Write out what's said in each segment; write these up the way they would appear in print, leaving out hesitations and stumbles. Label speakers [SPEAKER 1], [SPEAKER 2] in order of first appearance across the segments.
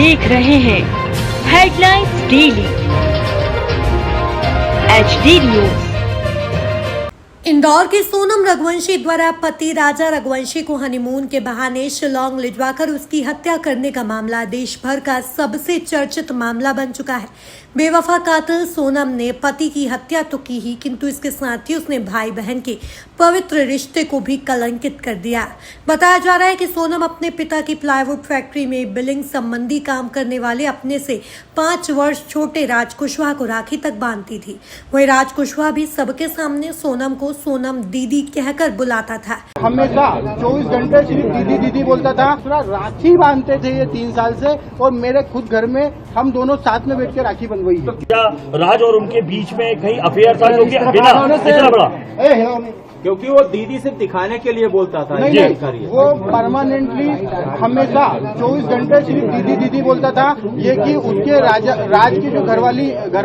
[SPEAKER 1] देख रहे हैं headlines daily HD news.
[SPEAKER 2] Indore के सोनम रघुवंशी द्वारा पति राजा रघुवंशी को हनीमून के बहाने शिलांग लिजवाकर उसकी हत्या करने का मामला देश भर का सबसे चर्चित मामला बन चुका है। बेवफा कातिल सोनम ने पति की हत्या तो की ही, किंतु इसके साथ ही उसने भाई बहन के पवित्र रिश्ते को भी कलंकित कर दिया। बताया जा रहा है कि सोनम अपने पिता की प्लाईवुड फैक्ट्री में बिलिंग संबंधी काम करने वाले अपने से 5 वर्ष छोटे राज कुशवाहा को राखी तक बांधती थी। वही राज कुशवाहा भी सबके सामने सोनम को सोनम दीदी कहकर बुलाता था।
[SPEAKER 3] हमेशा 24 घंटे सिर्फ दीदी दीदी बोलता था। पूरा राखी बांधते थे ये 3 साल से, और मेरे खुद घर में हम दोनों साथ में बैठ के राखी बंधवाई है।
[SPEAKER 4] क्या राज और उनके बीच में कहीं अफेयर था जो कि बिना इतना बड़ा?
[SPEAKER 5] क्योंकि वो दीदी सिर्फ दिखाने के लिए बोलता था।
[SPEAKER 3] नहीं, वो परमानेंटली हमेशा 24 घंटे सिर्फ दीदी दीदी बोलता था। ये कि उसके राज की जो घर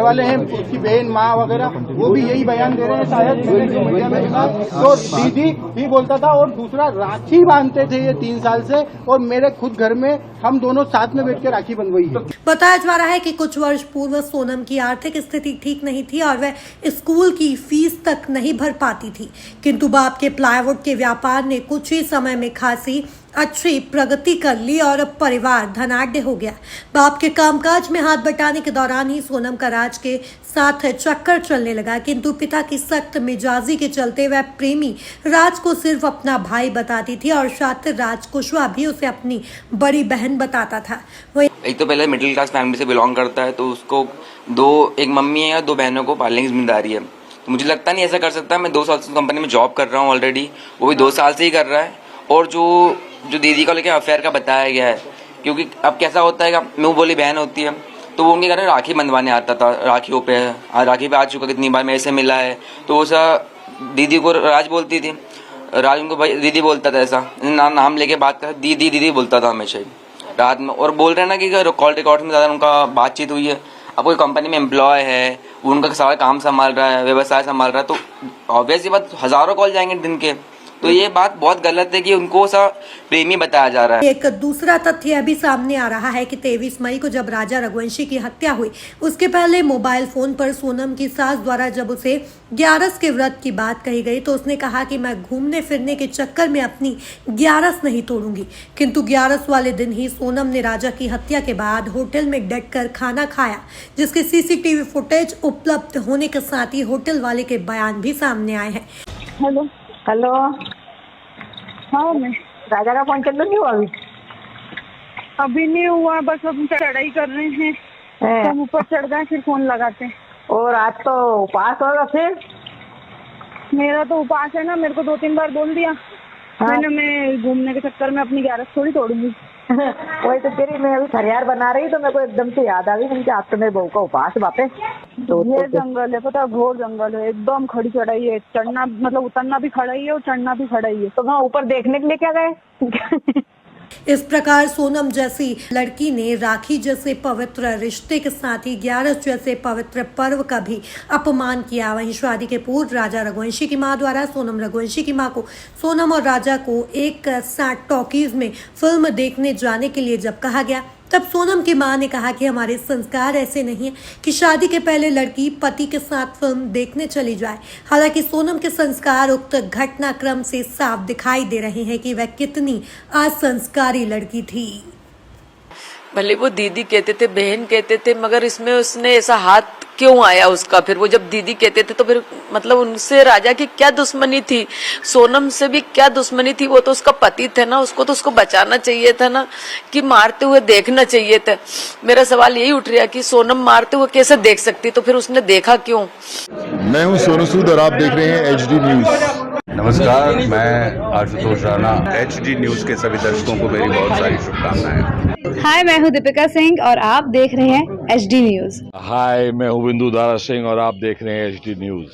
[SPEAKER 3] वाले हैं, उसकी बहन माँ वगैरह, वो भी यही बयान दे रहे हैं शायद जो मीडिया में सुना। तो दीदी ही बोलता था, और दूसरा राखी बांधते थे ये 3 साल से, और मेरे खुद घर में हम दोनों साथ में बैठ के राखी बंधवाई है।
[SPEAKER 2] बताया जा रहा है कि कुछ वर्ष पूर्व सोनम की आर्थिक स्थिति ठीक नहीं थी और वह स्कूल की फीस तक नहीं भर पाती थी, किंतु बाप के प्लाईवुड के व्यापार ने कुछ ही समय में खासी अच्छी प्रगति कर ली और अब परिवार धनाढ्य हो गया। बाप के कामकाज में हाथ बटाने के दौरान ही सोनम का राज के साथ चक्कर चलने लगा, किंतु पिता की सख्त मिजाजी के चलते वह प्रेमी राज को सिर्फ अपना भाई बताती थी और शातिर राज कुशवाहा भी उसे अपनी बड़ी बहन बताता था।
[SPEAKER 6] एक तो पहले मिडिल क्लास फैमिली से बिलोंग करता है, तो उसको एक मम्मी है या 2 बहनों को पालने की जिम्मेदारी है। तो मुझे लगता नहीं ऐसा कर सकता। मैं 2 साल से कंपनी में जॉब कर रहा हूँ ऑलरेडी, वो भी 2 साल से ही कर रहा है। और जो दीदी को लेकर अफेयर का बताया गया है, क्योंकि अब कैसा होता है, मुँह बोली बहन होती है, तो वो उनके घर में राखी बंधवाने आता था। राखियों पे राखी पे आ चुका, कितनी बार मेरे से मिला है, तो वो सा दीदी को राज बोलती थी, राज उनको भाई दीदी बोलता था। ऐसा नाम लेके बात कर दीदी दीदी बोलता था हमेशा ही रात में। और बोल रहे हैं ना कि कॉल रिकॉर्ड में ज़्यादा उनका बातचीत हुई है। अब कोई कंपनी में एम्प्लॉय है, वो उनका सारा काम संभाल रहा है, व्यवसाय संभाल रहा है, तो ऑब्वियस ये बात हज़ारों कॉल जाएंगे दिन के। तो ये बात बहुत गलत है कि उनको सा प्रेमी बताया जा रहा है।
[SPEAKER 2] एक दूसरा तथ्य अभी सामने आ रहा है कि 23 मई को जब राजा रघुवंशी की हत्या हुई, उसके पहले मोबाइल फोन पर सोनम की सास द्वारा जब उसे 11 के व्रत की बात कही गई, तो उसने कहा कि मैं घूमने फिरने के चक्कर में अपनी 11 नहीं तोड़ूंगी। किंतु 11 वाले दिन ही सोनम ने राजा की हत्या के बाद होटल में डटकर खाना खाया, जिसके CCTV फुटेज उपलब्ध होने के साथ ही होटल वाले के बयान भी सामने आए हैं।
[SPEAKER 7] हेलो, हाँ मैं राजा का फोन चल रही हूँ।
[SPEAKER 8] अभी नहीं हुआ, बस हम चढ़ाई कर रहे हैं, तो ऊपर चढ़ गए फिर फोन लगाते हैं।
[SPEAKER 7] और आज तो उपास होगा फिर?
[SPEAKER 8] मेरा तो उपास है ना, मेरे को 2-3 बार बोल दिया।
[SPEAKER 7] हाँ?
[SPEAKER 8] मैं घूमने के चक्कर में अपनी 11 थोड़ी तोड़ूंगी।
[SPEAKER 7] वही तो तेरी, मैं अभी फरियाद बना रही तो मेरे को एकदम से याद आ गई कि आज तो मेरे बहू का उपास बापे।
[SPEAKER 8] ये जंगल है, पता, घोर जंगल है, एकदम खड़ी चढ़ाई है। चढ़ना मतलब उतरना भी खड़ा ही है और चढ़ना भी खड़ा ही है।
[SPEAKER 7] तो वहाँ ऊपर देखने के लिए क्या गए?
[SPEAKER 2] इस प्रकार सोनम जैसी लड़की ने राखी जैसे पवित्र रिश्ते के साथ ही 11 जैसे पवित्र पर्व का भी अपमान किया। वहीं शादी के पूर्व राजा रघुवंशी की मां द्वारा सोनम रघुवंशी की मां को सोनम और राजा को एक साथ टॉकीज में फिल्म देखने जाने के लिए जब कहा गया, तब सोनम की मां ने कहा कि हमारे संस्कार ऐसे नहीं है कि शादी के पहले लड़की पति के साथ फिल्म देखने चली जाए। हालांकि सोनम के संस्कार उक्त घटनाक्रम से साफ दिखाई दे रहे हैं कि वह कितनी असंस्कारी लड़की थी।
[SPEAKER 9] भले वो दीदी कहते थे, बहन कहते थे, मगर इसमें उसने ऐसा हाथ क्यों आया उसका? फिर वो जब दीदी कहते थे तो फिर मतलब उनसे राजा की क्या दुश्मनी थी? सोनम से भी क्या दुश्मनी थी? वो तो उसका पति थे ना, उसको तो उसको बचाना चाहिए था ना, कि मारते हुए देखना चाहिए था। मेरा सवाल यही उठ रहा है कि सोनम मारते हुए कैसे देख सकती, तो फिर उसने देखा क्यों?
[SPEAKER 10] मैं हूं सोनू सूद और आप देख रहे हैं HD न्यूज।
[SPEAKER 11] नमस्कार, मैं आशुतोष राणा। HD न्यूज के सभी दर्शकों को मेरी बहुत सारी शुभकामनाएं।
[SPEAKER 12] हाय, मैं हूं दीपिका सिंह और आप देख रहे हैं HD न्यूज।
[SPEAKER 10] हाय, मैं हूं बिंदु दारा सिंह और आप देख रहे हैं HD न्यूज।